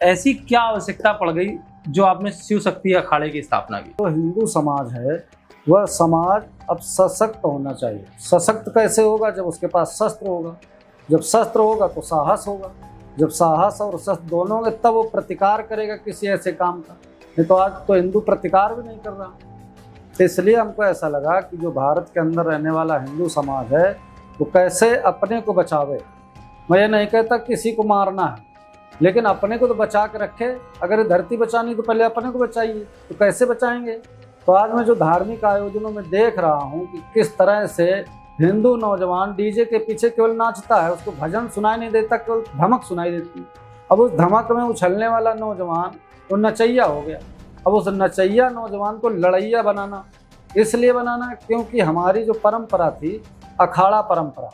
ऐसी क्या आवश्यकता पड़ गई जो आपने शिव शक्ति अखाड़े की स्थापना की? तो हिंदू समाज है वह समाज अब सशक्त होना चाहिए। सशक्त कैसे होगा? जब उसके पास शस्त्र होगा। जब शस्त्र होगा तो साहस होगा। जब साहस और शस्त्र दोनों होंगे तब वो प्रतिकार करेगा किसी ऐसे काम का। नहीं तो आज तो हिंदू प्रतिकार भी नहीं कर रहा। तो इसलिए हमको ऐसा लगा कि जो भारत के अंदर रहने वाला हिंदू समाज है वो कैसे अपने को बचावे। मैं ये नहीं कहता किसी को मारना है, लेकिन अपने को तो बचा के रखे। अगर धरती बचानी तो पहले अपने को बचाइए। तो कैसे बचाएंगे? तो आज मैं जो धार्मिक आयोजनों में देख रहा हूँ कि किस तरह से हिंदू नौजवान डीजे के पीछे केवल नाचता है, उसको भजन सुनाई नहीं देता, केवल धमक सुनाई देती है। अब उस धमक में उछलने वाला नौजवान वो नचैया हो गया। अब उस नचैया नौजवान को लड़ैया बनाना, इसलिए बनाना क्योंकि हमारी जो परंपरा थी, अखाड़ा परंपरा,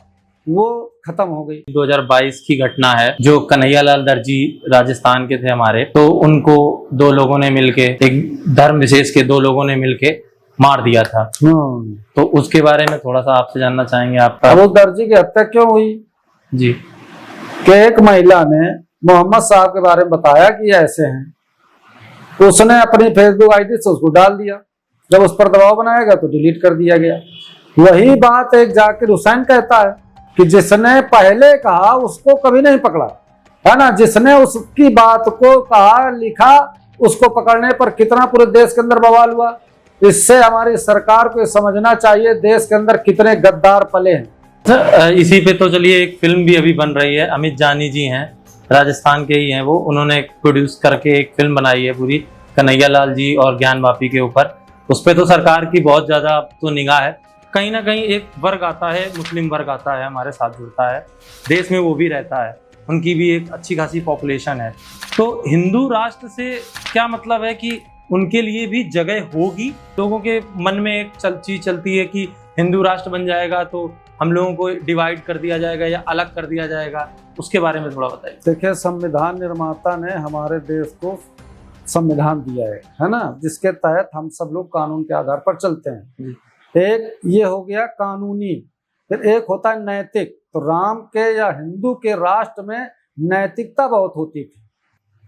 वो खत्म हो गई। 2022 की घटना है जो कन्हैयालाल दर्जी राजस्थान के थे हमारे, तो उनको दो लोगों ने मिलके, एक धर्म विशेष के दो लोगों ने मिलके मार दिया था। तो उसके बारे में थोड़ा सा आपसे जानना चाहेंगे आपका। अब उस दर्जी की हत्या क्यों हुई जी? कि एक महिला ने मोहम्मद साहब के बारे में बताया कि ये ऐसे हैं, तो उसने अपनी फेसबुक आईडी से उसको डाल दिया। जब उस पर दबाव बनाया गया तो डिलीट कर दिया गया। वही बात एक जाकिर हुसैन कहता है कि जिसने पहले कहा उसको कभी नहीं पकड़ा, है ना। जिसने उसकी बात को कहा, लिखा, उसको पकड़ने पर कितना पूरे देश के अंदर बवाल हुआ। इससे हमारी सरकार को समझना चाहिए देश के अंदर कितने गद्दार पले हैं। इसी पे तो चलिए एक फिल्म भी अभी बन रही है। अमित जानी जी हैं, राजस्थान के ही हैं वो, उन्होंने प्रोड्यूस करके एक फिल्म बनाई है पूरी कन्हैयालाल जी और ज्ञान वापी के ऊपर। उस पर तो सरकार की बहुत ज्यादा तो निगाह है। कहीं ना कहीं एक वर्ग आता है, मुस्लिम वर्ग आता है, हमारे साथ जुड़ता है, देश में वो भी रहता है, उनकी भी एक अच्छी खासी पॉपुलेशन है। तो हिंदू राष्ट्र से क्या मतलब है कि उनके लिए भी जगह होगी? लोगों के मन में एक चीज चलती है कि हिंदू राष्ट्र बन जाएगा तो हम लोगों को डिवाइड कर दिया जाएगा या अलग कर दिया जाएगा, उसके बारे में थोड़ा बताइए। देखिए, संविधान निर्माता ने हमारे देश को संविधान दिया है ना, जिसके तहत हम सब लोग कानून के आधार पर चलते हैं। एक ये हो गया कानूनी, फिर एक होता है नैतिक। तो राम के या हिंदू के राष्ट्र में नैतिकता बहुत होती थी,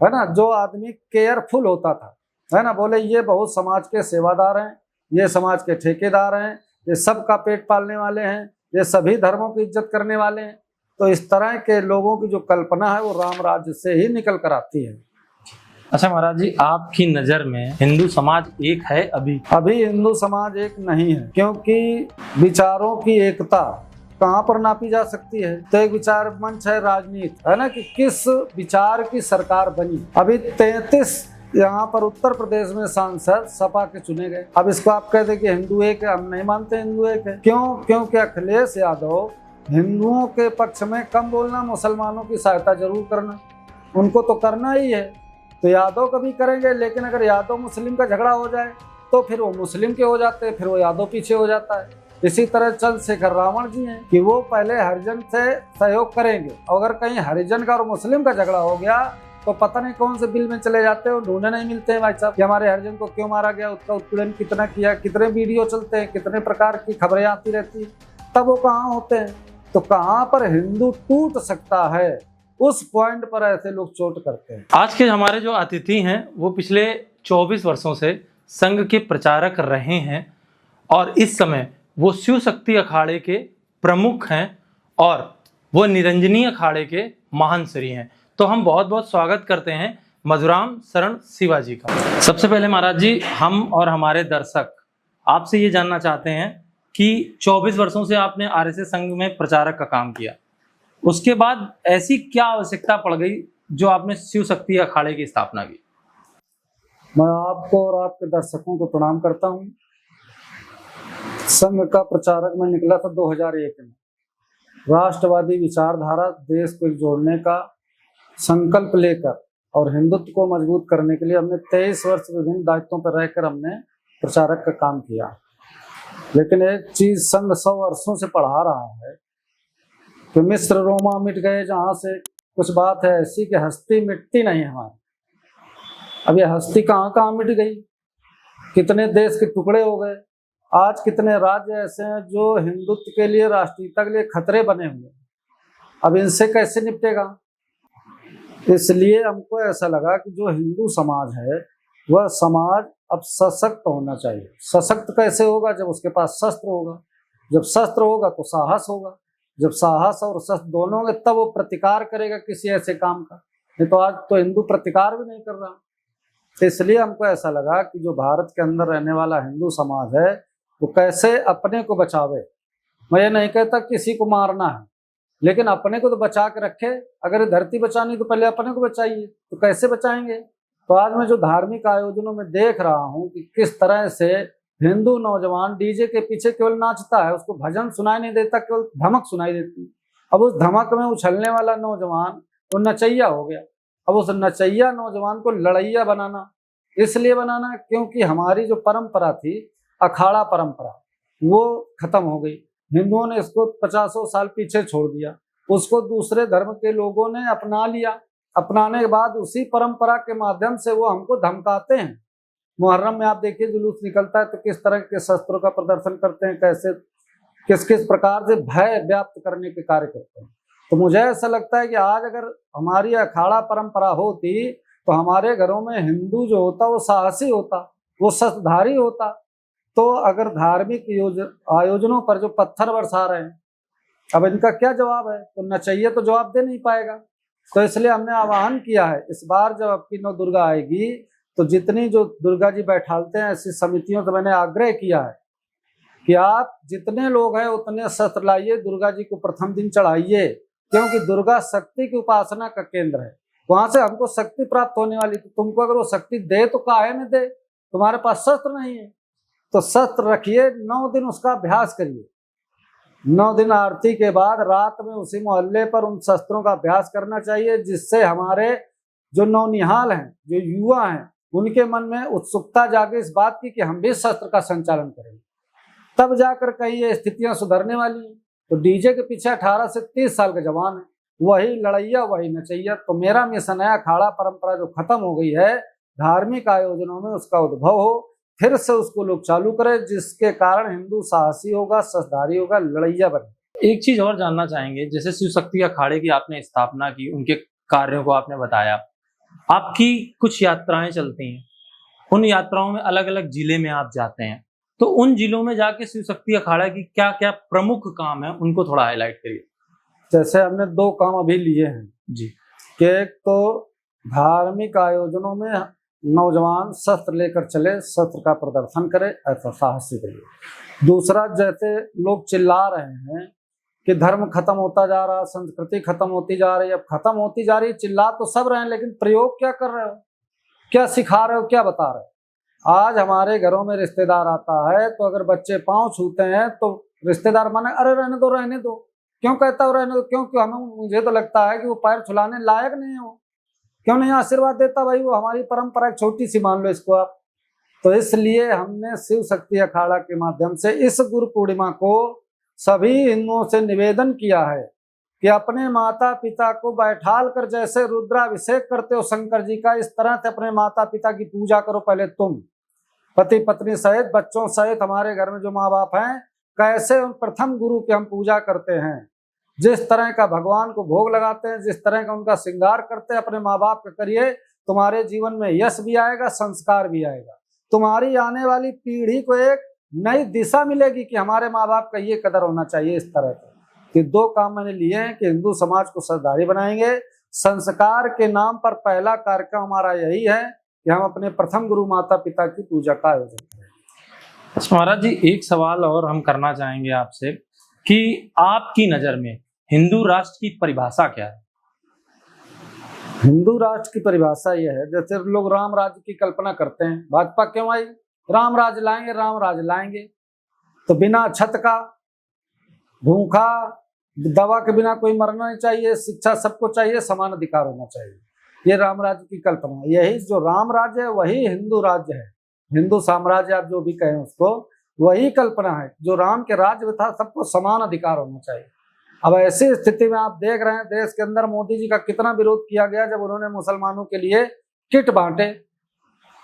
है ना। जो आदमी केयरफुल होता था, है ना, बोले ये बहुत समाज के सेवादार हैं, ये समाज के ठेकेदार हैं, ये सबका पेट पालने वाले हैं, ये सभी धर्मों की इज्जत करने वाले हैं। तो इस तरह के लोगों की जो कल्पना है वो राम राज्य से ही निकल कर आती है। अच्छा महाराज जी, आपकी नजर में हिंदू समाज एक है? अभी हिंदू समाज एक नहीं है, क्योंकि विचारों की एकता कहाँ पर नापी जा सकती है? तो एक विचार मंच है राजनीति, है ना, कि किस विचार की सरकार बनी। अभी 33 यहाँ पर उत्तर प्रदेश में सांसद सपा के चुने गए। अब इसको आप कहते हैं कि हिंदू एक है, हम नहीं मानते हिंदू एक है। क्यों? क्योंकि अखिलेश यादव हिंदुओं के पक्ष में कम बोलना, मुसलमानों की सहायता जरूर करना, उनको तो करना ही है। तो यादव कभी करेंगे, लेकिन अगर यादव मुस्लिम का झगड़ा हो जाए तो फिर वो मुस्लिम के हो जाते हैं, फिर वो यादव पीछे हो जाता है। इसी तरह चंद्रशेखर रावण जी हैं कि वो पहले हरिजन से सहयोग करेंगे, अगर कहीं हरिजन का और मुस्लिम का झगड़ा हो गया तो पता नहीं कौन से बिल में चले जाते हैं, ढूंढने नहीं मिलते हैं भाई साहब कि हमारे हरिजन को क्यों मारा गया, उसका उत्पीड़न कितना किया, कितने वीडियो चलते हैं, कितने प्रकार की खबरें आती रहती है, तब वो कहाँ होते हैं। तो कहाँ पर हिंदू टूट सकता है, उस पॉइंट पर ऐसे लोग चोट करते हैं। आज के हमारे जो अतिथि हैं वो पिछले 24 वर्षों से संघ के प्रचारक रहे हैं और इस समय वो शिव शक्ति अखाड़े के प्रमुख हैं और वो निरंजनी अखाड़े के महानश्री हैं। तो हम बहुत बहुत स्वागत करते हैं मधुराम शरण शिवाजी का। सबसे पहले महाराज जी, हम और हमारे दर्शक आपसे ये जानना चाहते हैं कि 24 वर्षों से आपने आरएसएस संघ में प्रचारक का काम किया, उसके बाद ऐसी क्या आवश्यकता पड़ गई जो आपने शिव शक्ति अखाड़े की स्थापना की? मैं आपको और आपके दर्शकों को प्रणाम करता हूं। संघ का प्रचारक मैं निकला था 2001 में। राष्ट्रवादी विचारधारा, देश को जोड़ने का संकल्प लेकर और हिंदुत्व को मजबूत करने के लिए हमने 23 वर्ष विभिन्न दायित्वों पर रहकर हमने प्रचारक का काम किया। लेकिन एक चीज संघ 100 वर्षों से पढ़ा रहा है कि मिस्र रोमा मिट गए, जहां से कुछ बात है ऐसी कि हस्ती मिटती नहीं हमारी। अब ये हस्ती कहाँ कहाँ मिट गई, कितने देश के टुकड़े हो गए। आज कितने राज्य ऐसे हैं जो हिंदुत्व के लिए, राष्ट्रीयता के लिए खतरे बने हुए। अब इनसे कैसे निपटेगा? इसलिए हमको ऐसा लगा कि जो हिंदू समाज है वह समाज अब सशक्त होना चाहिए। सशक्त कैसे होगा? जब उसके पास शस्त्र होगा, जब शस्त्र होगा तो साहस होगा, जब साहस और शस्त्र दोनों होंगे तब वो प्रतिकार करेगा किसी ऐसे काम का। नहीं तो आज तो हिंदू प्रतिकार भी नहीं कर रहा। तो इसलिए हमको ऐसा लगा कि जो भारत के अंदर रहने वाला हिंदू समाज है वो कैसे अपने को बचावे। मैं ये नहीं कहता किसी को मारना है, लेकिन अपने को तो बचा के रखे। अगर धरती बचानी तो पहले अपने को बचाइए, तो कैसे बचाएंगे? तो आज मैं जो धार्मिक आयोजनों में देख रहा हूँ कि किस तरह से हिंदू नौजवान डीजे के पीछे केवल नाचता है, उसको भजन सुनाई नहीं देता, केवल धमक सुनाई देती है। अब उस धमक में उछलने वाला नौजवान वो नचैया हो गया। अब उस नचैया नौजवान को लड़ैया बनाना, इसलिए बनाना क्योंकि हमारी जो परंपरा थी, अखाड़ा परंपरा, वो खत्म हो गई। हिंदुओं ने इसको 50 साल पीछे छोड़ दिया, उसको दूसरे धर्म के लोगों ने अपना लिया। अपनाने के बाद उसी परंपरा के माध्यम से वो हमको धमकाते हैं। मुहर्रम में आप देखिए जुलूस निकलता है तो किस तरह के शस्त्रों का प्रदर्शन करते हैं, कैसे किस किस प्रकार से भय व्याप्त करने के कार्य करते हैं। तो मुझे ऐसा लगता है कि आज अगर हमारी अखाड़ा परंपरा होती तो हमारे घरों में हिंदू जो होता वो साहसी होता, वो शस्त्रधारी होता। तो अगर धार्मिक आयोजनों पर जो पत्थर बरसा रहे हैं, अब इनका क्या जवाब है? तो नचैया तो जवाब दे नहीं पाएगा। तो इसलिए हमने आह्वान किया है, इस बार जब आपकी नौ दुर्गा आएगी तो जितनी जो दुर्गा जी बैठालते हैं ऐसी समितियों से मैंने आग्रह किया है कि आप जितने लोग हैं उतने शस्त्र लाइए, दुर्गा जी को प्रथम दिन चढ़ाइए, क्योंकि दुर्गा शक्ति की उपासना का केंद्र है। वहां से हमको शक्ति प्राप्त होने वाली। तो तुमको अगर वो शक्ति दे तो काहे में दे? तुम्हारे पास शस्त्र नहीं है तो शस्त्र रखिए, 9 दिन उसका अभ्यास करिए। 9 दिन आरती के बाद रात में उसी मोहल्ले पर उन शस्त्रों का अभ्यास करना चाहिए, जिससे हमारे जो नौनिहाल हैं, जो युवा हैं, उनके मन में उत्सुकता जागे इस बात की कि हम भी शस्त्र का संचालन करेंगे। तब जाकर कहीं ये स्थितियां सुधरने वाली हैं। तो डीजे के पीछे 18 से 30 साल का जवान है, वही लड़ैया वही नचैया। तो मेरा मिशन है अखाड़ा परंपरा जो खत्म हो गई है, धार्मिक आयोजनों में उसका उद्भव हो, फिर से उसको लोग चालू करें, जिसके कारण हिंदू साहसी होगा, शस्त्रधारी होगा, लड़ैया बने। एक चीज और जानना चाहेंगे, जैसे शिव शक्ति अखाड़े की आपने स्थापना की, उनके कार्यों को आपने बताया, आपकी कुछ यात्राएं चलती हैं, उन यात्राओं में अलग अलग जिले में आप जाते हैं, तो उन जिलों में जाके शिव शक्ति अखाड़ा की क्या क्या प्रमुख काम है उनको थोड़ा हाईलाइट करिए। जैसे हमने 2 काम अभी लिए हैं जी, कि एक तो धार्मिक आयोजनों में नौजवान शस्त्र लेकर चले, शस्त्र का प्रदर्शन करे, ऐसा साहसी करिए। दूसरा, जैसे लोग चिल्ला रहे हैं कि धर्म खत्म होता जा रहा, संस्कृति खत्म होती जा रही है, अब खत्म होती जा रही है, चिल्ला तो सब रहे हैं, लेकिन प्रयोग क्या कर रहे हो, क्या सिखा रहे हो, क्या बता रहे हो? आज हमारे घरों में रिश्तेदार आता है तो अगर बच्चे पांव छूते हैं तो रिश्तेदार माने अरे रहने दो रहने दो। क्यों कहता हो रहने दो? क्योंकि मुझे तो लगता है कि वो पैर छुलाने लायक नहीं है। वो क्यों नहीं आशीर्वाद देता? भाई वो हमारी परंपरा एक छोटी सी मान लो इसको आप। तो इसलिए हमने शिव शक्ति अखाड़ा के माध्यम से इस गुरु पूर्णिमा को सभी हिंदुओं से निवेदन किया है कि अपने माता पिता को बैठाल कर, जैसे रुद्राभिषेक करते हो शंकर जी का, इस तरह से अपने माता पिता की पूजा करो। पहले तुम पति पत्नी सहित, बच्चों सहित, हमारे घर में जो माँ बाप हैं, कैसे उन प्रथम गुरु की हम पूजा करते हैं, जिस तरह का भगवान को भोग लगाते हैं, जिस तरह का उनका श्रृंगार करते हैं, अपने माँ बाप का करिए। तुम्हारे जीवन में यश भी आएगा, संस्कार भी आएगा, तुम्हारी आने वाली पीढ़ी को एक नई दिशा मिलेगी कि हमारे माँ बाप का ये कदर होना चाहिए। इस तरह के 2 काम मैंने लिए हैं कि हिंदू समाज को शस्त्रधारी बनाएंगे। संस्कार के नाम पर पहला कार्यक्रम हमारा यही है कि हम अपने प्रथम गुरु माता पिता की पूजा का आयोजन करें। अच्छा महाराज जी, एक सवाल और हम करना चाहेंगे आपसे कि आपकी नजर में हिंदू राष्ट्र की परिभाषा क्या है? हिंदू राष्ट्र की परिभाषा यह है, जैसे लोग राम राज्य की कल्पना करते हैं, भाजपा क्यों आई? राम राज्य लाएंगे, राम राज्य लाएंगे। तो बिना छत का, भूखा, दवा के बिना कोई मरना नहीं चाहिए, शिक्षा सबको चाहिए, समान अधिकार होना चाहिए, ये राम राज्य की कल्पना। यही जो राम राज्य है वही हिंदू राज्य है, हिंदू साम्राज्य आप जो भी कहें उसको, वही कल्पना है। जो राम के राज्य में था, सबको समान अधिकार होना चाहिए। अब ऐसी स्थिति में आप देख रहे हैं देश के अंदर मोदी जी का कितना विरोध किया गया जब उन्होंने मुसलमानों के लिए किट बांटे।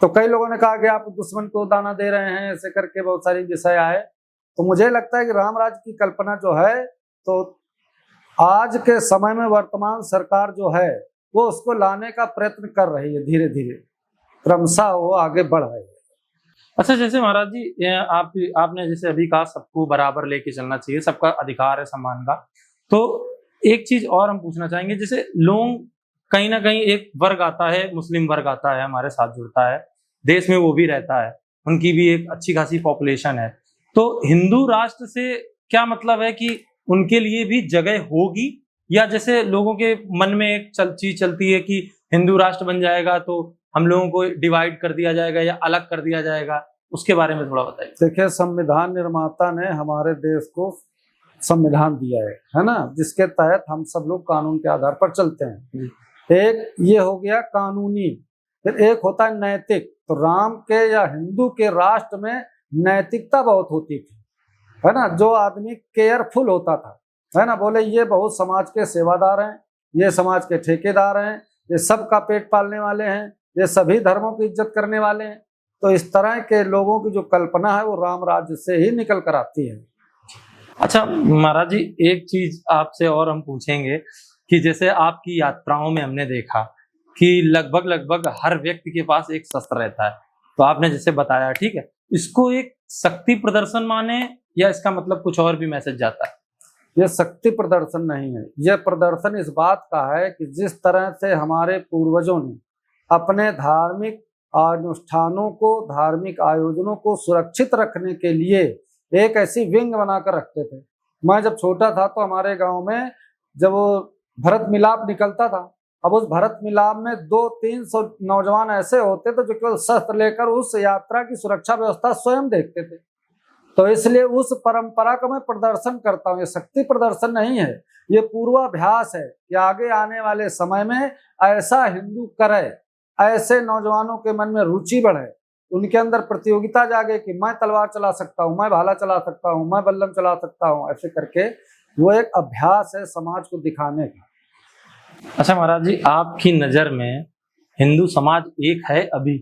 तो कई लोगों ने कहा कि आप दुश्मन को दाना दे रहे हैं, ऐसे करके बहुत सारी विषय आए। तो मुझे लगता है कि राम राज्य की कल्पना जो है, तो आज के समय में वर्तमान सरकार जो है वो उसको लाने का प्रयत्न कर रही है, धीरे धीरे क्रमशः वो आगे बढ़ रही है। अच्छा, जैसे महाराज जी आपने जैसे अभी कहा सबको बराबर लेके चलना चाहिए, सबका अधिकार है सम्मान का। तो एक चीज और हम पूछना चाहेंगे, जैसे लोग कहीं ना कहीं एक वर्ग आता है, मुस्लिम वर्ग आता है, हमारे साथ जुड़ता है, देश में वो भी रहता है, उनकी भी एक अच्छी खासी पॉपुलेशन है। तो हिंदू राष्ट्र से क्या मतलब है कि उनके लिए भी जगह होगी, या जैसे लोगों के मन में एक चीज चलती है कि हिंदू राष्ट्र बन जाएगा तो हम लोगों को डिवाइड कर दिया जाएगा या अलग कर दिया जाएगा, उसके बारे में थोड़ा बताइए। देखिए, संविधान निर्माता ने हमारे देश को संविधान दिया है ना, जिसके तहत हम सब लोग कानून के आधार पर चलते हैं। एक ये हो गया कानूनी, फिर एक होता है नैतिक। तो राम के या हिंदू के राष्ट्र में नैतिकता बहुत होती थी, है ना, जो आदमी केयरफुल होता था, है ना, बोले ये बहुत समाज के सेवादार हैं, ये समाज के ठेकेदार हैं, ये सबका पेट पालने वाले हैं, ये सभी धर्मों की इज्जत करने वाले हैं। तो इस तरह के लोगों की जो कल्पना है वो राम राज्य से ही निकल कर आती है। अच्छा महाराज जी, एक चीज आपसे और हम पूछेंगे कि जैसे आपकी यात्राओं में हमने देखा कि लगभग हर व्यक्ति के पास एक शस्त्र रहता है, तो आपने जैसे बताया, ठीक है, इसको एक शक्ति प्रदर्शन माने या इसका मतलब कुछ और भी मैसेज जाता है? यह शक्ति प्रदर्शन नहीं है, यह प्रदर्शन इस बात का है कि जिस तरह से हमारे पूर्वजों ने अपने धार्मिक अनुष्ठानों को, धार्मिक आयोजनों को सुरक्षित रखने के लिए एक ऐसी विंग बनाकर रखते थे। मैं जब छोटा था तो हमारे गांव में जब वो भरत मिलाप निकलता था, अब उस भरत मिलाप में 200-300 नौजवान ऐसे होते थे जो केवल शस्त्र लेकर उस यात्रा की सुरक्षा व्यवस्था स्वयं देखते थे। तो इसलिए उस परंपरा का मैं प्रदर्शन करता हूँ। ये शक्ति प्रदर्शन नहीं है, ये पूर्वाभ्यास है कि आगे आने वाले समय में ऐसा हिंदू करे, ऐसे नौजवानों के मन में रुचि बढ़े, उनके अंदर प्रतियोगिता जागे कि मैं तलवार चला सकता हूँ, मैं भाला चला सकता हूँ, मैं बल्लम चला सकता हूँ। ऐसे करके वो एक अभ्यास है समाज को दिखाने का। अच्छा महाराज जी, आपकी नजर में हिंदू समाज एक है अभी?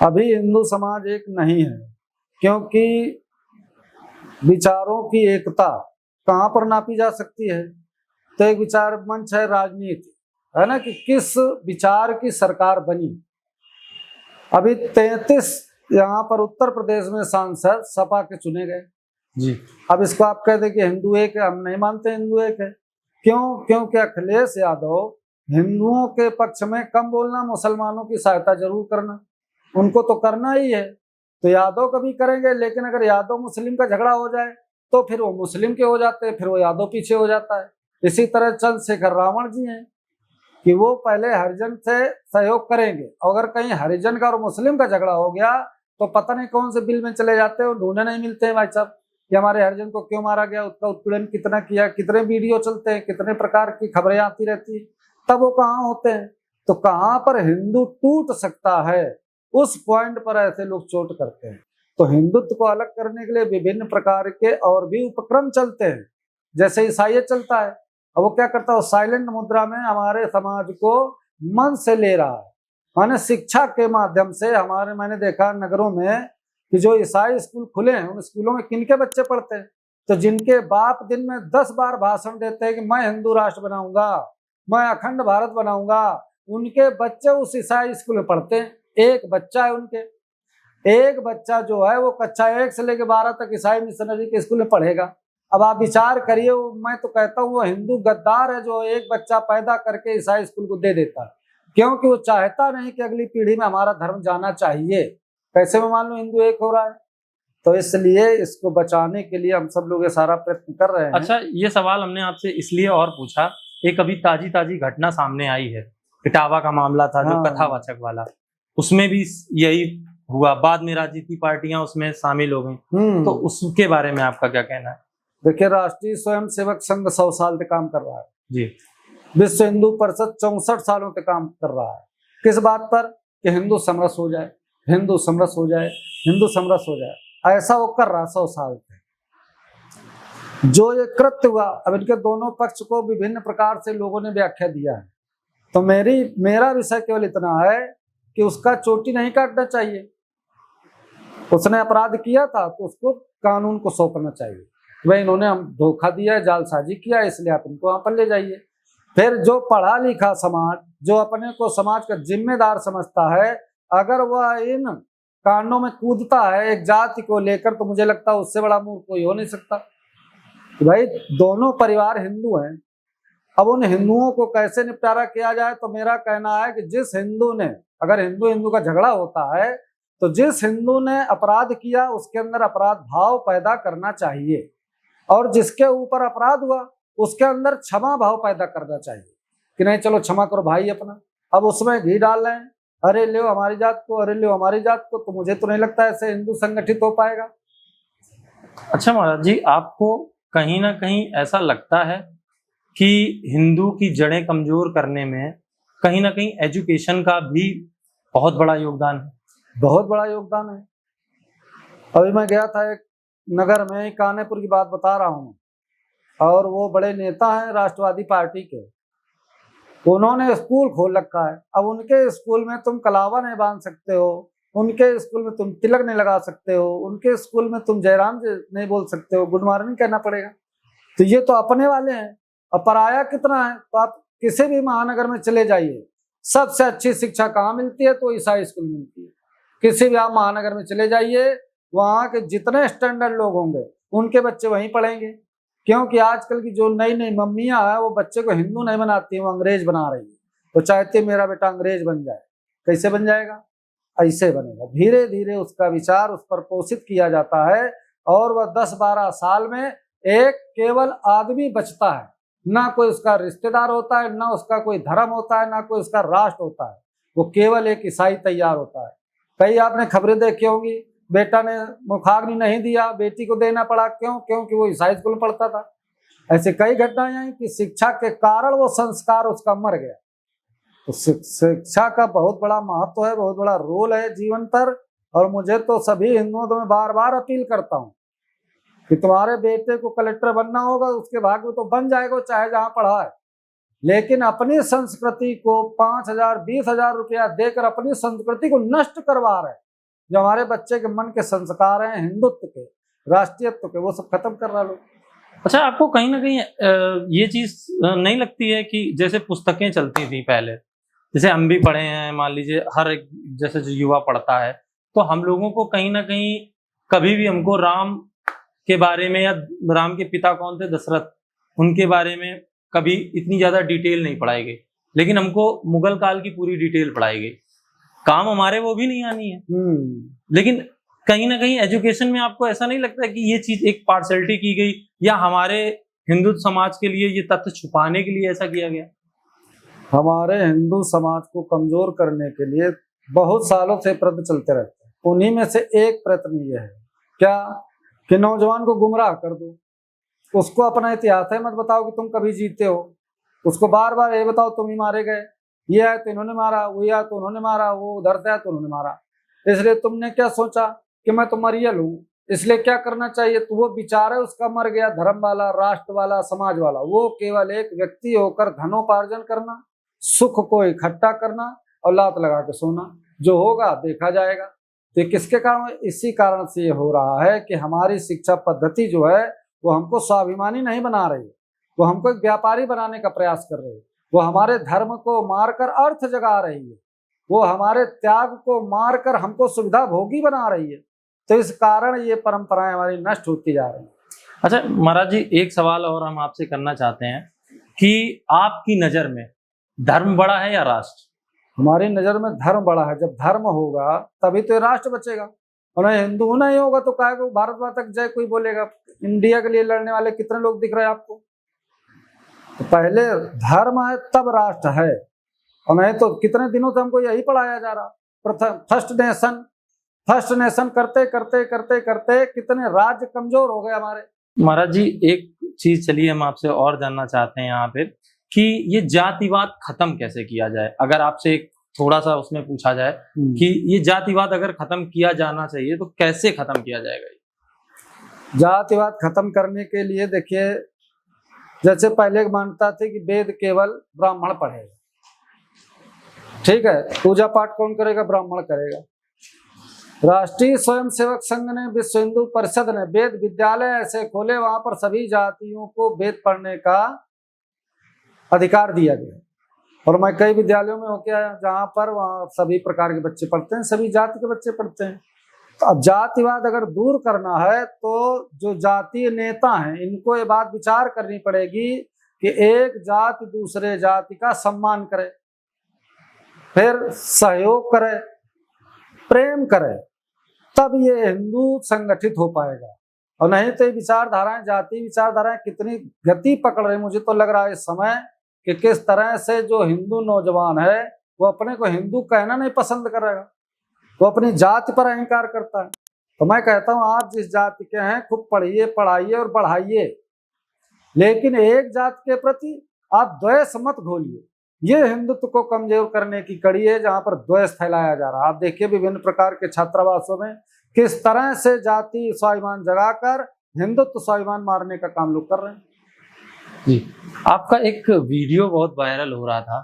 अभी हिंदू समाज एक नहीं है, क्योंकि विचारों की एकता कहाँ पर नापी जा सकती है? तो एक विचार मंच है राजनीति, है ना, कि किस विचार की सरकार बनी। अभी 33 यहाँ पर उत्तर प्रदेश में सांसद सपा के चुने गए जी। अब इसको आप कह दे कि हिंदू एक है, हम नहीं मानते हिंदू एक है। क्यों? क्योंकि अखिलेश यादव हिंदुओं के पक्ष में कम बोलना, मुसलमानों की सहायता जरूर करना, उनको तो करना ही है। तो यादव कभी करेंगे, लेकिन अगर यादव मुस्लिम का झगड़ा हो जाए तो फिर वो मुस्लिम के हो जाते हैं, फिर वो यादव पीछे हो जाता है। इसी तरह चंद्रशेखर रावण जी हैं कि वो पहले हरिजन से सहयोग करेंगे, अगर कहीं हरिजन का और मुस्लिम का झगड़ा हो गया तो पता नहीं कौन से बिल में चले जाते हैं, ढूंढने नहीं मिलते हैं भाई साहब कि हमारे हरिजन को क्यों मारा गया, उसका उत्पीड़न कितना किया, कितने वीडियो चलते हैं, कितने प्रकार की खबरें आती रहती है, तब वो कहाँ होते हैं। तो कहाँ पर हिंदू टूट सकता है, उस पॉइंट पर ऐसे लोग चोट करते हैं। तो हिंदुत्व को अलग करने के लिए विभिन्न प्रकार के और भी उपक्रम चलते हैं, जैसे ईसाइयत चलता है। अब वो क्या करता है, साइलेंट मुद्रा में हमारे समाज को मन से ले रहा है, माने शिक्षा के माध्यम से। मैंने देखा नगरों में कि जो ईसाई स्कूल खुले हैं, उन स्कूलों में किनके बच्चे पढ़ते हैं? तो जिनके बाप दिन में 10 बार भाषण देते हैं कि मैं हिंदू राष्ट्र बनाऊंगा, मैं अखंड भारत बनाऊंगा, उनके बच्चे उस ईसाई स्कूल में पढ़ते हैं। एक बच्चा है उनके, एक बच्चा जो है वो कक्षा 1 से लेकर 12 तक ईसाई मिशनरी के स्कूल में पढ़ेगा। अब आप विचार करिए, मैं तो कहता हूँ वो हिंदू गद्दार है जो एक बच्चा पैदा करके ईसाई स्कूल को दे देता है, क्योंकि वो चाहता नहीं कि अगली पीढ़ी में हमारा धर्म जाना चाहिए। कैसे में मान लो हिंदू एक हो रहा है? तो इसलिए इसको बचाने के लिए हम सब लोग ये सारा प्रयत्न कर रहे हैं। अच्छा, ये सवाल हमने आपसे इसलिए और पूछा, एक अभी ताजी घटना सामने आई है, इटावा का मामला था जो कथावाचक वाला, उसमें भी यही हुआ, बाद में राजनीतिक पार्टियां उसमें शामिल हो गई, तो उसके बारे में आपका क्या कहना है? देखिए, राष्ट्रीय स्वयंसेवक संघ 100 साल से काम कर रहा है जी, विश्व हिंदू परिषद 64 सालों से काम कर रहा है। किस बात पर? कि हिंदू समरस हो जाए, हिंदू समरस हो जाए, हिंदू समरस हो जाए, ऐसा वो कर रहा 100 साल से। जो ये कृत्य हुआ, अब इनके दोनों पक्ष को विभिन्न प्रकार से लोगों ने व्याख्या दिया है, तो मेरा विषय केवल इतना है कि उसका चोटी नहीं काटना चाहिए। उसने अपराध किया था तो उसको कानून को सौंपना चाहिए। वह इन्होंने हम धोखा दिया है, जालसाजी किया, इसलिए आप इनको वहां पर ले जाइए। फिर जो पढ़ा लिखा समाज, जो अपने को समाज का जिम्मेदार समझता है, अगर वह इन कांडों में कूदता है एक जाति को लेकर, तो मुझे लगता है उससे बड़ा मूर्ख कोई हो नहीं सकता। तो भाई दोनों परिवार हिंदू हैं, अब उन हिंदुओं को कैसे निपटारा किया जाए, तो मेरा कहना है कि जिस हिंदू ने, अगर हिंदू हिंदू का झगड़ा होता है तो जिस हिंदू ने अपराध किया उसके अंदर अपराध भाव पैदा करना चाहिए, और जिसके ऊपर अपराध हुआ उसके अंदर क्षमा भाव पैदा करना चाहिए कि नहीं चलो क्षमा करो भाई अपना। अब उसमें घी डाल रहे हैं, अरे ले हमारी जात को, अरे ले हमारी जात को, तो मुझे तो नहीं लगता ऐसे हिंदू संगठित हो पाएगा। अच्छा महाराज जी, आपको कहीं ना कहीं ऐसा लगता है कि हिंदू की जड़ें कमजोर करने में कहीं ना कहीं एजुकेशन का भी बहुत बड़ा योगदान है? बहुत बड़ा योगदान है। अभी मैं गया था एक नगर में, कानेपुर की बात बता रहा हूँ, और वो बड़े नेता हैं राष्ट्रवादी पार्टी के, उन्होंने स्कूल खोल रखा है। अब उनके स्कूल में तुम कलावा नहीं बांध सकते हो, उनके स्कूल में तुम तिलक नहीं लगा सकते हो, उनके स्कूल में तुम जयराम जी नहीं बोल सकते हो, गुड मॉर्निंग कहना पड़ेगा। तो ये तो अपने वाले हैं, और पराया कितना है। तो आप किसी भी महानगर में चले जाइए, सबसे अच्छी शिक्षा कहाँ मिलती है, तो ईसाई स्कूल मिलती है। किसी भी आप महानगर में चले जाइए, वहाँ के जितने स्टैंडर्ड लोग होंगे उनके बच्चे वहीं पढ़ेंगे, क्योंकि आजकल की जो नई नई मम्मियाँ हैं वो बच्चे को हिंदू नहीं बनाती हैं, वो अंग्रेज बना रही है। तो चाहते मेरा बेटा अंग्रेज बन जाए, कैसे बन जाएगा? ऐसे बनेगा। धीरे धीरे उसका विचार उस पर पोषित किया जाता है, और वह 10-12 साल में एक केवल आदमी बचता है, ना कोई उसका रिश्तेदार होता है, ना उसका कोई धर्म होता है, ना कोई उसका राष्ट्र होता है, वो केवल एक ईसाई तैयार होता है। कई आपने खबरें देखी होंगी, बेटा ने मुखाग्नि नहीं दिया, बेटी को देना पड़ा, क्यों? क्योंकि वो ईसाई स्कूल में पढ़ता था। ऐसे कई घटनाएं हैं कि शिक्षा के कारण वो संस्कार उसका मर गया। तो शिक्षा का बहुत बड़ा महत्व है, बहुत बड़ा रोल है जीवन पर। और मुझे तो सभी हिंदुओं को मैं बार बार अपील करता हूँ कि तुम्हारे बेटे को कलेक्टर बनना होगा, उसके भाग्य में तो बन जाएगा, चाहे जहां पढ़ा है, लेकिन अपनी संस्कृति को 5,000-20,000 रुपया देकर अपनी संस्कृति को नष्ट करवा रहे हैं। जो हमारे बच्चे के मन के संस्कार हैं हिंदुत्व के, राष्ट्रीयत्व के, वो सब खत्म कर रहा लोग। अच्छा, आपको कहीं ना कहीं ये चीज नहीं लगती है कि जैसे पुस्तकें चलती थी पहले, जैसे हम भी पढ़े हैं, मान लीजिए हर एक जैसे जो युवा पढ़ता है, तो हम लोगों को कहीं ना कहीं कभी भी हमको राम के बारे में या राम के पिता कौन थे, दशरथ, उनके बारे में कभी इतनी ज्यादा डिटेल नहीं पढ़ाई गई, लेकिन हमको मुगल काल की पूरी डिटेल पढ़ाई गई। काम हमारे वो भी नहीं आनी है, लेकिन कहीं ना कहीं एजुकेशन में आपको ऐसा नहीं लगता कि ये चीज एक पार्शलिटी की गई, या हमारे हिंदू समाज के लिए ये तथ्य छुपाने के लिए ऐसा किया गया? हमारे हिंदू समाज को कमजोर करने के लिए बहुत सालों से प्रयत्न चलते रहते हैं। उन्हीं में से एक प्रयत्न ये है क्या कि नौजवान को गुमराह कर दो, उसको अपना इतिहास है मत बताओ कि तुम कभी जीते हो, उसको बार बार ये बताओ तुम ही मारे गए, ये है तो इन्होंने मारा, वो आया तो उन्होंने मारा, वो उधर था तो उन्होंने मारा, इसलिए तुमने क्या सोचा कि मैं तो मरियल हूँ, इसलिए क्या करना चाहिए? तो वो विचार है उसका मर गया, धर्म वाला, राष्ट्र वाला, समाज वाला। वो केवल एक व्यक्ति होकर धनोपार्जन करना, सुख को इकट्ठा करना और लात लगा के सोना, जो होगा देखा जाएगा। तो किसके कारण? इसी कारण से ये हो रहा है कि हमारी शिक्षा पद्धति जो है वो हमको स्वाभिमानी नहीं बना रही है, वो हमको एक व्यापारी बनाने का प्रयास कर रही है, वो हमारे धर्म को मारकर अर्थ जगा रही है, वो हमारे त्याग को मारकर हमको सुविधा भोगी बना रही है। तो इस कारण ये परंपराएं हमारी नष्ट होती जा रही हैं। अच्छा महाराज जी, एक सवाल और हम आपसे करना चाहते हैं कि आपकी नजर में धर्म बड़ा है या राष्ट्र? हमारी नजर में धर्म बड़ा है। जब धर्म होगा तभी तो राष्ट्र बचेगा, और हिंदू नहीं होगा तो क्या भारत माता की जय कोई बोलेगा? इंडिया के लिए लड़ने वाले कितने लोग दिख रहे हैं आपको? तो पहले धर्म है तब राष्ट्र है, और नहीं तो कितने दिनों से हमको यही पढ़ाया जा रहा। प्रथम फर्स्ट नेशन करते करते करते करते कितने राज्य कमजोर हो गए हमारे। महाराज जी, एक चीज चलिए हम आपसे और जानना चाहते हैं यहाँ पे कि ये जातिवाद खत्म कैसे किया जाए। अगर आपसे एक थोड़ा सा उसमें पूछा जाए कि ये जातिवाद अगर खत्म किया जाना चाहिए तो कैसे खत्म किया जाएगा? जातिवाद खत्म करने के लिए देखिए, जैसे पहले मानता थे कि वेद केवल ब्राह्मण पढ़ेगा, ठीक है, पूजा पाठ कौन करेगा? ब्राह्मण करेगा। राष्ट्रीय स्वयंसेवक संघ ने, विश्व हिंदू परिषद ने वेद विद्यालय ऐसे खोले, वहां पर सभी जातियों को वेद पढ़ने का अधिकार दिया गया। और मैं कई विद्यालयों में होके आया जहाँ पर वहाँ सभी प्रकार के बच्चे पढ़ते हैं, सभी जाति के बच्चे पढ़ते हैं। तो अब जातिवाद अगर दूर करना है तो जो जातीय नेता हैं इनको ये बात विचार करनी पड़ेगी कि एक जाति दूसरे जाति का सम्मान करे, फिर सहयोग करे, प्रेम करे, तब ये हिंदू संगठित हो पाएगा। और नहीं तो ये विचारधाराएं, जाति विचारधाराएं कितनी गति पकड़ रही, मुझे तो लग रहा है इस समय कि किस तरह से जो हिंदू नौजवान है वो अपने को हिंदू कहना नहीं पसंद करेगा, वो अपनी जाति पर अहंकार करता है। तो मैं कहता हूं आप जिस जाति के हैं खूब पढ़िए, पढ़ाइए और बढ़ाइए, लेकिन एक जाति के प्रति आप द्वेष मत घोलिए। ये हिंदुत्व को कमजोर करने की कड़ी है जहां पर द्वेष फैलाया जा रहा है। आप देखिए विभिन्न प्रकार के छात्रावासों में किस तरह से जाति स्वाभिमान जगाकर हिंदुत्व स्वाभिमान मारने का काम लोग कर रहे हैं। जी, आपका एक वीडियो बहुत वायरल हो रहा था,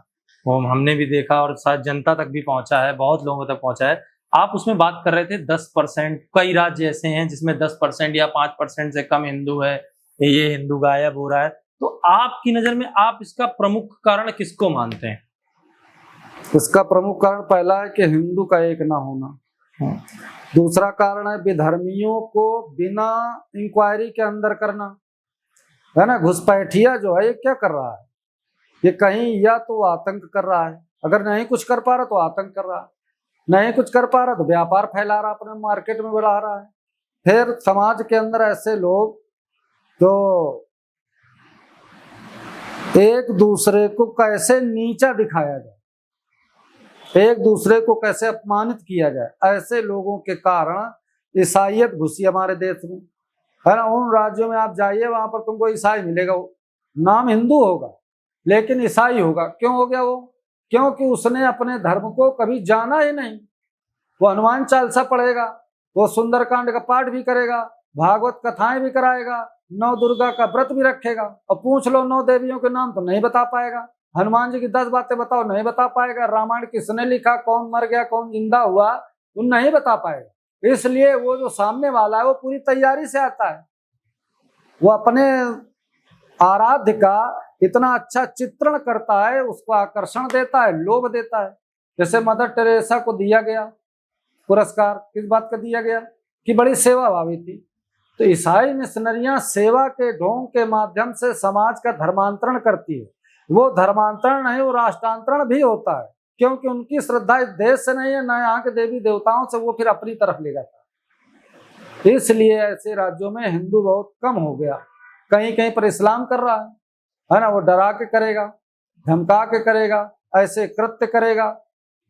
वो हमने भी देखा और शायद जनता तक भी पहुंचा है, बहुत लोगों तक पहुंचा है। आप उसमें बात कर रहे थे 10%, कई राज्य ऐसे हैं जिसमें 10% या 5% से कम हिंदू है, ये हिंदू गायब हो रहा है। तो आपकी नजर में आप इसका प्रमुख कारण किसको मानते हैं? इसका प्रमुख कारण पहला है कि हिंदू का एक ना होना। दूसरा कारण है विधर्मियों को बिना इंक्वायरी के अंदर करना, है ना। घुसपैठिया जो है ये क्या कर रहा है, ये कहीं या तो आतंक कर रहा है, अगर नहीं कुछ कर पा रहा तो आतंक कर रहा है, नहीं कुछ कर पा रहा तो व्यापार फैला रहा, अपने मार्केट में बढ़ा रहा है। फिर समाज के अंदर ऐसे लोग जो एक दूसरे को कैसे नीचा दिखाया जाए, एक दूसरे को कैसे अपमानित किया जाए, ऐसे लोगों के कारण ईसाइयत घुसी हमारे देश में, है ना। उन राज्यों में आप जाइए वहां पर तुमको ईसाई मिलेगा, नाम हिंदू होगा लेकिन ईसाई होगा। क्यों हो गया वो? क्योंकि उसने अपने धर्म को कभी जाना ही नहीं। वो हनुमान चालीसा पढ़ेगा, वो सुंदरकांड का पाठ भी करेगा, भागवत कथाएं भी कराएगा, नौ दुर्गा का व्रत भी रखेगा, और पूछ लो 9 देवियों के नाम तो नहीं बता पाएगा, हनुमान जी की 10 बातें बताओ नहीं बता पाएगा, रामायण किसने लिखा, कौन मर गया, कौन जिंदा हुआ, वो नहीं बता पाएगा। इसलिए वो जो सामने वाला है वो पूरी तैयारी से आता है, वो अपने आराध्य का इतना अच्छा चित्रण करता है, उसको आकर्षण देता है, लोभ देता है। जैसे मदर टेरेसा को दिया गया पुरस्कार, किस बात का दिया गया कि बड़ी सेवा भावी थी। तो ईसाई मिशनरियां सेवा के ढोंग के माध्यम से समाज का धर्मांतरण करती है। वो धर्मांतरण नहीं, वो राष्ट्रांतरण भी होता है, क्योंकि उनकी श्रद्धा इस देश से नहीं है, न यहाँ के देवी देवताओं से, वो फिर अपनी तरफ ले जाता है। इसलिए ऐसे राज्यों में हिंदू बहुत कम हो गया। कहीं कहीं पर इस्लाम कर रहा है ना, वो डरा के करेगा, धमका के करेगा, ऐसे कृत्य करेगा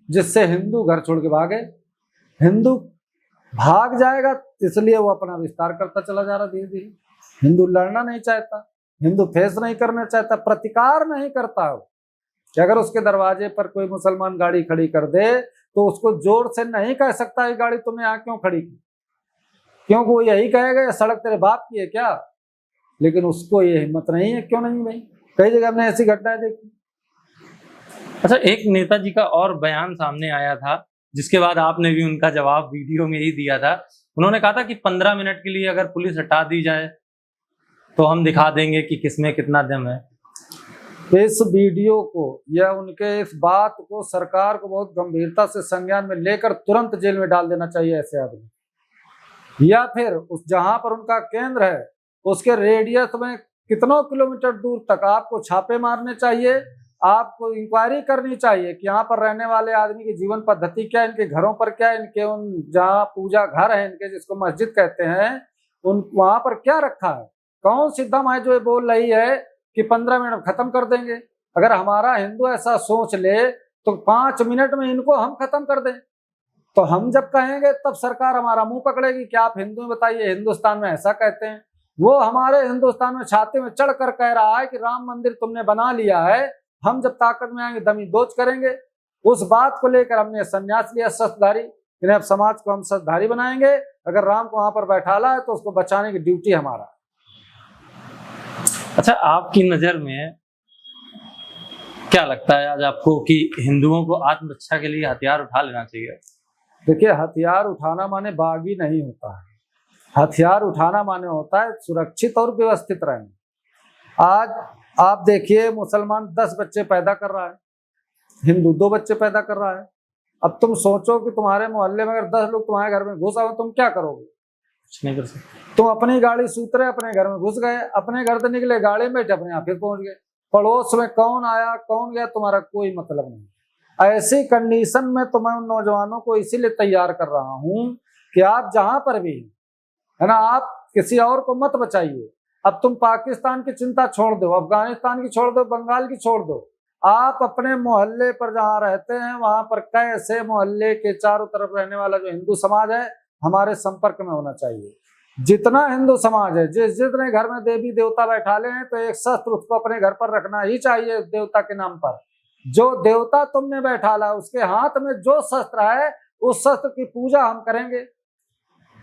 जिससे हिंदू घर छोड़ के भागे। हिंदू भाग जाएगा, इसलिए वो अपना विस्तार करता चला जा रहा धीरे धीरे। हिंदू लड़ना नहीं चाहता, हिंदू फेस नहीं करना चाहता, प्रतिकार नहीं करता हो कि अगर उसके दरवाजे पर कोई मुसलमान गाड़ी खड़ी कर दे तो उसको जोर से नहीं कह सकता ये गाड़ी तुमने यहाँ क्यों खड़ी की, क्योंकि वो यही कहेगा ये सड़क तेरे बाप की है क्या। लेकिन उसको ये हिम्मत नहीं है। क्यों नहीं भाई, कई जगह हमने ऐसी घटनाएं देखी। अच्छा, एक नेताजी का और बयान सामने आया था जिसके बाद आपने भी उनका जवाब वीडियो में ही दिया था। उन्होंने कहा था कि 15 मिनट के लिए अगर पुलिस हटा दी जाए तो हम दिखा देंगे कि किसमें कितना दम है। इस वीडियो को या उनके इस बात को सरकार को बहुत गंभीरता से संज्ञान में लेकर तुरंत जेल में डाल देना चाहिए ऐसे आदमी, या फिर उस जहां पर उनका केंद्र है उसके रेडियस में कितनों किलोमीटर दूर तक आपको छापे मारने चाहिए, आपको इंक्वायरी करनी चाहिए कि यहाँ पर रहने वाले आदमी की जीवन पद्धति क्या है, इनके घरों पर क्या है, इनके उन जहाँ पूजा घर है इनके, जिसको मस्जिद कहते हैं, उन वहां पर क्या रखा है। कौन सी दम है जो ये बोल रही है कि 15 मिनट खत्म कर देंगे। अगर हमारा हिंदू ऐसा सोच ले तो 5 मिनट में इनको हम खत्म कर दें, तो हम जब कहेंगे तब सरकार हमारा मुंह पकड़ेगी कि आप हिंदू बताइए, हिंदुस्तान में ऐसा कहते हैं। वो हमारे हिंदुस्तान में छाती में चढ़ कर कह रहा है कि राम मंदिर तुमने बना लिया है, हम जब ताकत में आएंगे दमी दोच करेंगे। उस बात को लेकर हमने संन्यास लिया शस्त्रधारी, अब समाज को हम शस्त्रधारी बनाएंगे। अगर राम को वहां पर बैठाला है तो उसको बचाने की ड्यूटी हमारा। अच्छा, आपकी नजर में क्या लगता है आज आपको कि हिंदुओं को आत्मरक्षा के लिए हथियार उठा लेना चाहिए? देखिए, हथियार उठाना माने बागी नहीं होता है, हथियार उठाना माने होता है सुरक्षित और व्यवस्थित रहना। आज आप देखिए मुसलमान 10 बच्चे पैदा कर रहा है, हिंदू 2 बच्चे पैदा कर रहा है। अब तुम सोचो कि तुम्हारे मोहल्ले में अगर 10 लोग तुम्हारे घर में घुस आओ, तुम क्या करोगे? कुछ नहीं कर सकते। तुम अपनी गाड़ी सूतरे अपने घर में घुस गए, अपने घर से निकले, गाड़ी में बैठे अपने यहाँ फिर पहुंच गए। पड़ोस में कौन आया कौन गया तुम्हारा कोई मतलब नहीं। ऐसी कंडीशन में तो मैं उन नौजवानों को इसीलिए तैयार कर रहा हूँ कि आप जहां पर भी है ना, आप किसी और को मत बचाइए। अब तुम पाकिस्तान की चिंता छोड़ दो, अफगानिस्तान की छोड़ दो, बंगाल की छोड़ दो, आप अपने मोहल्ले पर जहाँ रहते हैं वहां पर कैसे मोहल्ले के चारों तरफ रहने वाला जो हिंदू समाज है हमारे संपर्क में होना चाहिए। जितना हिंदू समाज है, जितने घर में देवी देवता बैठा ले हैं, तो एक शस्त्र उसको अपने घर पर रखना ही चाहिए देवता के नाम पर। जो देवता तुमने बैठा ला उसके हाथ में जो शस्त्र है उस शस्त्र की पूजा हम करेंगे।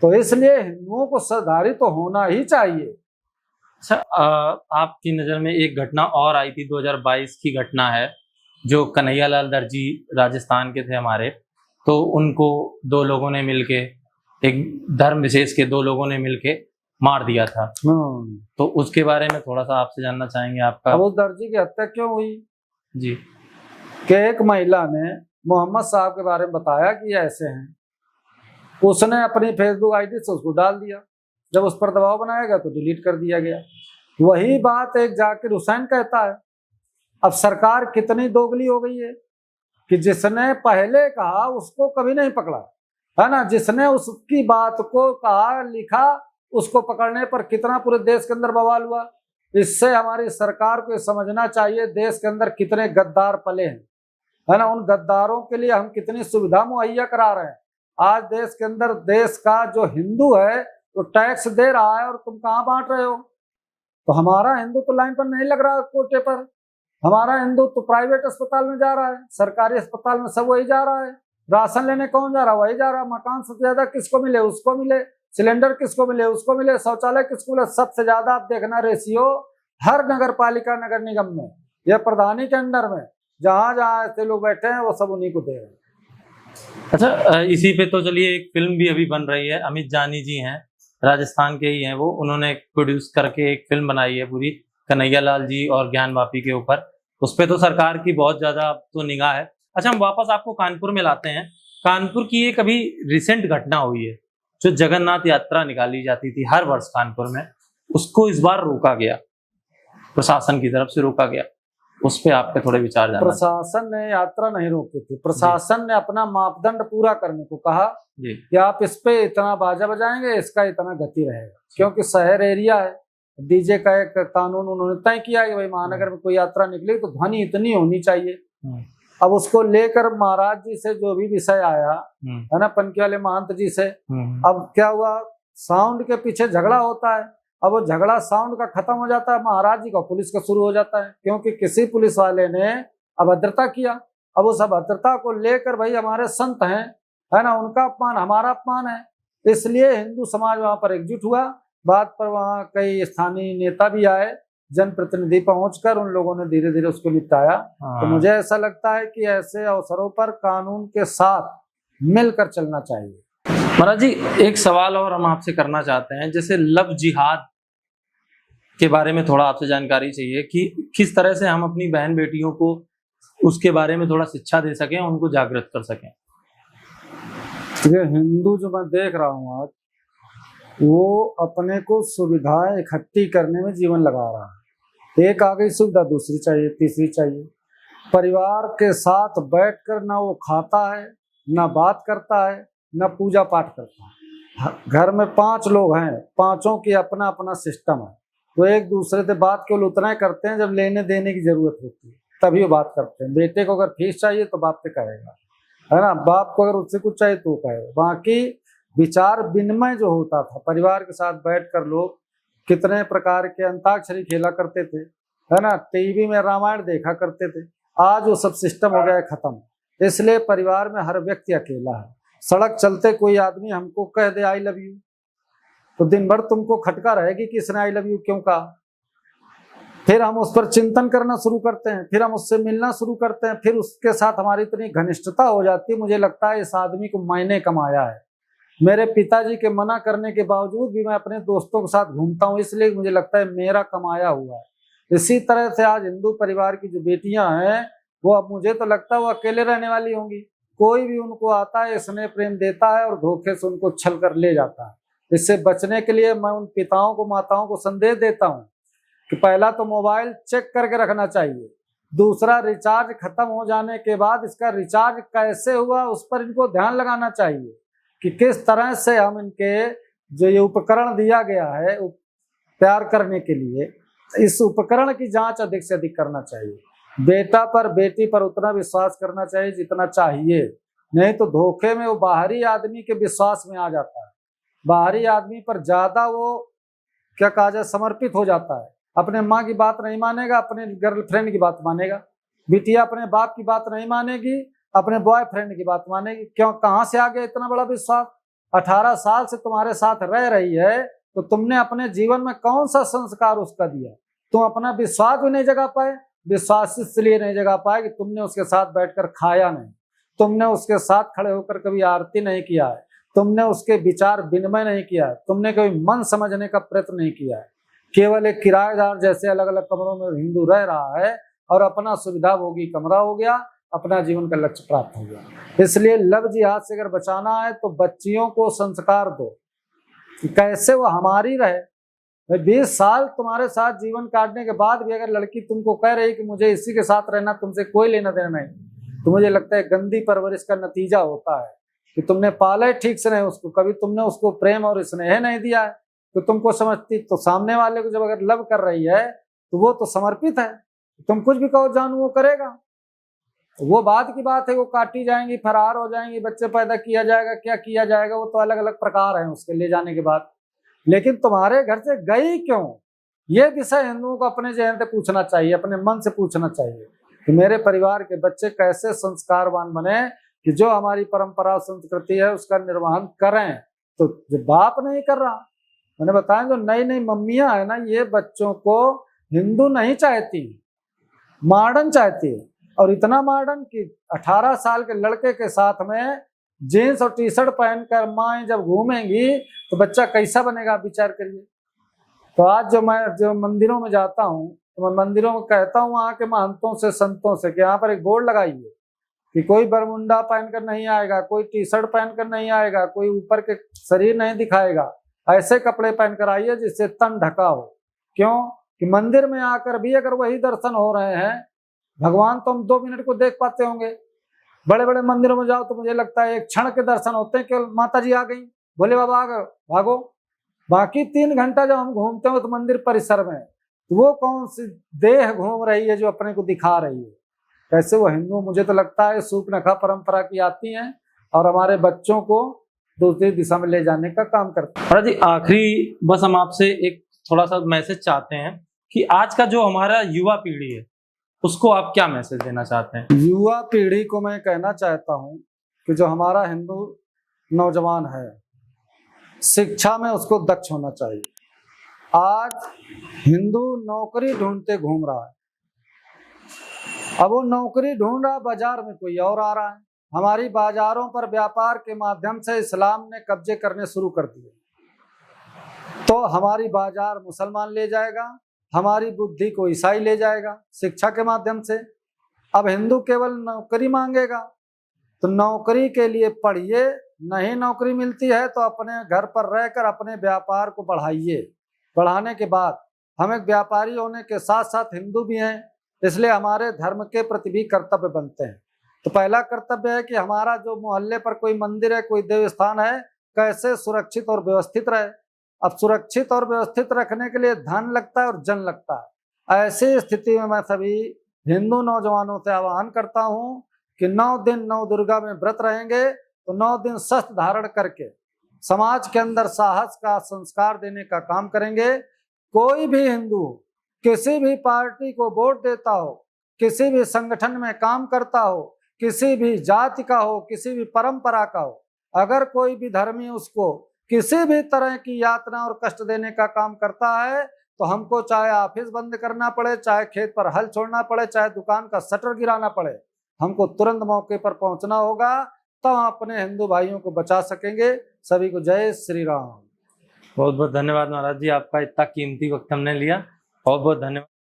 तो इसलिए हिंदुओं को श्रद्धालु तो होना ही चाहिए। अच्छा, आपकी नज़र में एक घटना और आई थी, 2022 की घटना है, जो कन्हैयालाल दर्जी राजस्थान के थे हमारे, तो उनको 2 लोगों ने मिलके, एक धर्म विशेष के 2 लोगों ने मिलके मार दिया था। तो उसके बारे में थोड़ा सा आपसे जानना चाहेंगे आपका। अब उस दर्जी की हत्या क्यों हुई? जी। कि एक महिला ने मोहम्मद साहब के बारे में बताया कि ये ऐसे हैं, उसने अपनी फेसबुक आईडी से उसको डाल दिया। जब उस पर दबाव बनाया गया तो डिलीट कर दिया गया। वही बात एक जाकिर हुसैन कहता है। अब सरकार कितनी दोगली हो गई है कि जिसने पहले कहा उसको कभी नहीं पकड़ा, है ना, जिसने उसकी बात को कहा लिखा उसको पकड़ने पर कितना पूरे देश के अंदर बवाल हुआ। इससे हमारी सरकार को समझना चाहिए देश के अंदर कितने गद्दार पले हैं, है ना, उन गद्दारों के लिए हम कितनी सुविधा मुहैया करा रहे हैं। आज देश के अंदर देश का जो हिंदू है तो टैक्स दे रहा है और तुम कहाँ बांट रहे हो? तो हमारा हिंदू तो लाइन पर नहीं लग रहा कोटे पर, हमारा हिंदू तो प्राइवेट अस्पताल में जा रहा है, सरकारी अस्पताल में सब वही जा रहा है। राशन लेने कौन जा रहा है? वही जा रहा है। मकान सबसे ज्यादा किसको मिले? उसको मिले। सिलेंडर किसको मिले? उसको मिले। शौचालय किसको मिले? सबसे ज्यादा आप देखना रेशियो हर नगर पालिका नगर निगम में या प्रधानी के अंडर में जहां जहां ऐसे लोग बैठे हैं वो सब उन्हीं को दे रहे हैं। अच्छा, इसी पे तो चलिए एक फिल्म भी अभी बन रही है, अमित जानी जी हैं, राजस्थान के ही हैं वो, उन्होंने प्रोड्यूस करके एक फिल्म बनाई है पूरी कन्हैयालाल जी और ज्ञान वापी के ऊपर। उस पर तो सरकार की बहुत ज्यादा तो निगाह है। अच्छा, हम वापस आपको कानपुर में लाते हैं। कानपुर की एक अभी रिसेंट घटना हुई है, जो जगन्नाथ यात्रा निकाली जाती थी हर वर्ष कानपुर में, उसको इस बार रोका गया, प्रशासन की तरफ से रोका गया। उस पे आपके थोड़े विचार जानना। प्रशासन ने यात्रा नहीं रोकी थी, प्रशासन ने अपना मापदंड पूरा करने को कहा कि आप इस पे इतना बाजा बजाएंगे, इसका इतना गति रहेगा, क्योंकि शहर एरिया है। डीजे का एक कानून उन्होंने तय किया कि भाई महानगर में कोई यात्रा निकले तो ध्वनि इतनी होनी चाहिए। अब उसको लेकर महाराज जी से जो भी विषय आया है ना, पनकी वाले महंत जी से, अब क्या हुआ, साउंड के पीछे झगड़ा होता है। अब वो झगड़ा साउंड का खत्म हो जाता है, महाराज जी का पुलिस का शुरू हो जाता है, क्योंकि किसी पुलिस वाले ने अभद्रता किया। अब उस अभद्रता को लेकर भाई हमारे संत हैं, है ना, उनका अपमान हमारा अपमान है, इसलिए हिंदू समाज वहां पर एकजुट हुआ। बात पर वहां कई स्थानीय नेता भी आए, जनप्रतिनिधि पहुंचकर उन लोगों ने धीरे धीरे उसको निपटाया। तो मुझे ऐसा लगता है कि ऐसे अवसरों पर कानून के साथ मिलकर चलना चाहिए। महाराज जी, एक सवाल और हम आपसे करना चाहते हैं, जैसे लव जिहाद के बारे में थोड़ा आपसे जानकारी चाहिए कि किस तरह से हम अपनी बहन बेटियों को उसके बारे में थोड़ा शिक्षा दे सकें, उनको जागृत कर सकें। ये हिंदू जो मैं देख रहा हूँ आज, वो अपने को सुविधाएं इकट्ठी करने में जीवन लगा रहा है। एक आ गई सुविधा, दूसरी चाहिए, तीसरी चाहिए। परिवार के साथ बैठकर ना वो खाता है, ना बात करता है, ना पूजा पाठ करता है। घर में 5 लोग हैं, 5ओं की अपना अपना सिस्टम है, तो एक दूसरे से बात केवल उतना ही करते हैं जब लेने देने की जरूरत होती है, तभी वो बात करते हैं। बेटे को अगर फीस चाहिए तो बाप से कहेगा, है ना, बाप को अगर उससे कुछ चाहिए तो कहेगा। बाकी विचार विनिमय जो होता था, परिवार के साथ बैठकर लोग कितने प्रकार के अंताक्षरी खेला करते थे, है ना, टीवी में रामायण देखा करते थे। आज वो सब सिस्टम हो गया है खत्म, इसलिए परिवार में हर व्यक्ति अकेला है। सड़क चलते कोई आदमी हमको कह दे आई लव यू, तो दिन भर तुमको खटका रहेगी कि इसने आई लव यू क्यों कहा। फिर हम उस पर चिंतन करना शुरू करते हैं, फिर हम उससे मिलना शुरू करते हैं, फिर उसके साथ हमारी इतनी घनिष्ठता हो जाती है, मुझे लगता है इस आदमी को मैंने कमाया है। मेरे पिताजी के मना करने के बावजूद भी मैं अपने दोस्तों के साथ घूमता हूँ, इसलिए मुझे लगता है मेरा कमाया हुआ है। इसी तरह से आज हिंदू परिवार की जो बेटियां हैं वो, अब मुझे तो लगता है वो अकेले रहने वाली होंगी। कोई भी उनको आता है, स्नेह प्रेम देता है और धोखे से उनको छल कर ले जाता है। इससे बचने के लिए मैं उन पिताओं को, माताओं को संदेश देता हूँ कि पहला तो मोबाइल चेक करके रखना चाहिए, दूसरा रिचार्ज खत्म हो जाने के बाद इसका रिचार्ज कैसे हुआ उस पर इनको ध्यान लगाना चाहिए कि किस तरह से हम इनके जो ये उपकरण दिया गया है प्यार करने के लिए, इस उपकरण की जांच अधिक से अधिक करना चाहिए। बेटा पर बेटी पर उतना विश्वास करना चाहिए जितना चाहिए, नहीं तो धोखे में वो बाहरी आदमी के विश्वास में आ जाता है, बाहरी आदमी पर ज्यादा वो क्या कहा जाए समर्पित हो जाता है। अपने माँ की बात नहीं मानेगा, अपने गर्लफ्रेंड की बात मानेगा। बिटिया अपने बाप की बात नहीं मानेगी, अपने बॉयफ्रेंड की बात मानेगी। क्यों, कहाँ से आ गया इतना बड़ा विश्वास? 18 साल से तुम्हारे साथ रह रही है तो तुमने अपने जीवन में कौन सा संस्कार उसका दिया? तुम अपना विश्वास भी नहीं जगा पाए। विश्वास इसलिए नहीं जगा पाए कि तुमने उसके साथ बैठकर खाया नहीं, तुमने उसके साथ खड़े होकर कभी आरती नहीं किया है, तुमने उसके विचार विनिमय नहीं किया है, तुमने कभी मन समझने का प्रयत्न नहीं किया है। केवल एक किराएदार जैसे अलग अलग कमरों में हिंदू रह रहा है और अपना सुविधा भोगी कमरा हो गया, अपना जीवन का लक्ष्य प्राप्त हो गया। इसलिए लव जिहाद से अगर बचाना है तो बच्चियों को संस्कार दो कि कैसे वो हमारी रहे। 20 साल तुम्हारे साथ जीवन काटने के बाद भी अगर लड़की तुमको कह रही कि मुझे इसी के साथ रहना, तुमसे कोई लेना देना नहीं, तो मुझे लगता है गंदी परवरिश का नतीजा होता है कि तुमने पाला है ठीक से नहीं उसको, कभी तुमने उसको प्रेम और स्नेह नहीं दिया है तो तुमको समझती। तो सामने वाले को जब अगर लव कर रही है तो वो तो समर्पित है, तुम कुछ भी कहो जानू वो करेगा। वो बाद की बात है, वो काटी जाएंगी, फरार हो जाएंगी, बच्चे पैदा किया जाएगा, क्या किया जाएगा, वो तो अलग अलग प्रकार है उसके ले जाने के बाद। लेकिन तुम्हारे घर से गई क्यों, ये विषय हिंदुओं को अपने जहन से पूछना चाहिए, अपने मन से पूछना चाहिए कि मेरे परिवार के बच्चे कैसे संस्कारवान बने कि जो हमारी परंपरा संस्कृति है उसका निर्वहन करें। तो जो बाप नहीं कर रहा, मैंने बताया जो नई नई मम्मियां है ना, ये बच्चों को हिंदू नहीं चाहती, मॉडर्न चाहती है। और इतना मॉडर्न कि 18 साल के लड़के के साथ में जीन्स और टी शर्ट पहनकर माएँ जब घूमेंगी तो बच्चा कैसा बनेगा, विचार करिए। तो आज जो मंदिरों में जाता हूँ तो मैं मंदिरों में कहता हूँ वहाँ के महंतों से, संतों से कि यहाँ पर एक बोर्ड लगाइए कि कोई बरमुंडा पहनकर नहीं आएगा, कोई टी शर्ट पहनकर नहीं आएगा, कोई ऊपर के शरीर नहीं दिखाएगा, ऐसे कपड़े पहनकर आइए जिससे तन ढका हो। क्यों कि मंदिर में आकर भी अगर वही दर्शन हो रहे हैं, भगवान तो हम 2 मिनट को देख पाते होंगे। बड़े बड़े मंदिरों में जाओ तो मुझे लगता है एक क्षण के दर्शन होते हैं, केवल माता जी आ गई, भोले बाबा आ गए, भागो। बाकी 3 घंटा जब हम घूमते हैं तो मंदिर परिसर में, तो वो कौन सी देह घूम रही है जो अपने को दिखा रही है? कैसे वो हिंदू, मुझे तो लगता है सूपनखा परंपरा की आती हैं और हमारे बच्चों को दूसरी दिशा में ले जाने का काम करते हैं। महाराज जी आखिरी बस हम आपसे एक थोड़ा सा मैसेज चाहते हैं कि आज का जो हमारा युवा पीढ़ी है उसको आप क्या मैसेज देना चाहते हैं? युवा पीढ़ी को मैं कहना चाहता हूँ कि जो हमारा हिंदू नौजवान है, शिक्षा में उसको दक्ष होना चाहिए। आज हिंदू नौकरी ढूंढते घूम रहा है, अब वो नौकरी ढूंढ रहा, बाजार में कोई और आ रहा है। हमारी बाजारों पर व्यापार के माध्यम से इस्लाम ने कब्जे करने शुरू कर दिए, तो हमारी बाजार मुसलमान ले जाएगा, हमारी बुद्धि को ईसाई ले जाएगा शिक्षा के माध्यम से। अब हिंदू केवल नौकरी मांगेगा, तो नौकरी के लिए पढ़िए, नहीं नौकरी मिलती है तो अपने घर पर रहकर अपने व्यापार को बढ़ाइए। बढ़ाने के बाद हम एक व्यापारी होने के साथ साथ हिंदू भी हैं, इसलिए हमारे धर्म के प्रति भी कर्तव्य बनते हैं। तो पहला कर्तव्य है कि हमारा जो मोहल्ले पर कोई मंदिर है, कोई देव स्थान है, कैसे सुरक्षित और व्यवस्थित रहे। अब सुरक्षित और व्यवस्थित रखने के लिए धन लगता है और जन लगता है। ऐसी स्थिति में मैं सभी हिंदू नौजवानों से आह्वान करता हूँ कि 9 दिन 9 दुर्गा में व्रत रहेंगे, तो 9 दिन शस्त्र धारण करके समाज के अंदर साहस का संस्कार देने का काम करेंगे। कोई भी हिंदू किसी भी पार्टी को वोट देता हो, किसी भी संगठन में काम करता हो, किसी भी जाति का हो, किसी भी परंपरा का हो, अगर कोई भी धर्मी उसको किसी भी तरह की यातना और कष्ट देने का काम करता है तो हमको चाहे ऑफिस बंद करना पड़े, चाहे खेत पर हल छोड़ना पड़े, चाहे दुकान का शटर गिराना पड़े, हमको तुरंत मौके पर पहुंचना होगा, तब हम अपने हिंदू भाइयों को बचा सकेंगे। सभी को जय श्री राम। बहुत बहुत धन्यवाद महाराज जी, आपका इतना कीमती वक्त हमने लिया। बहुत बहुत धन्यवाद।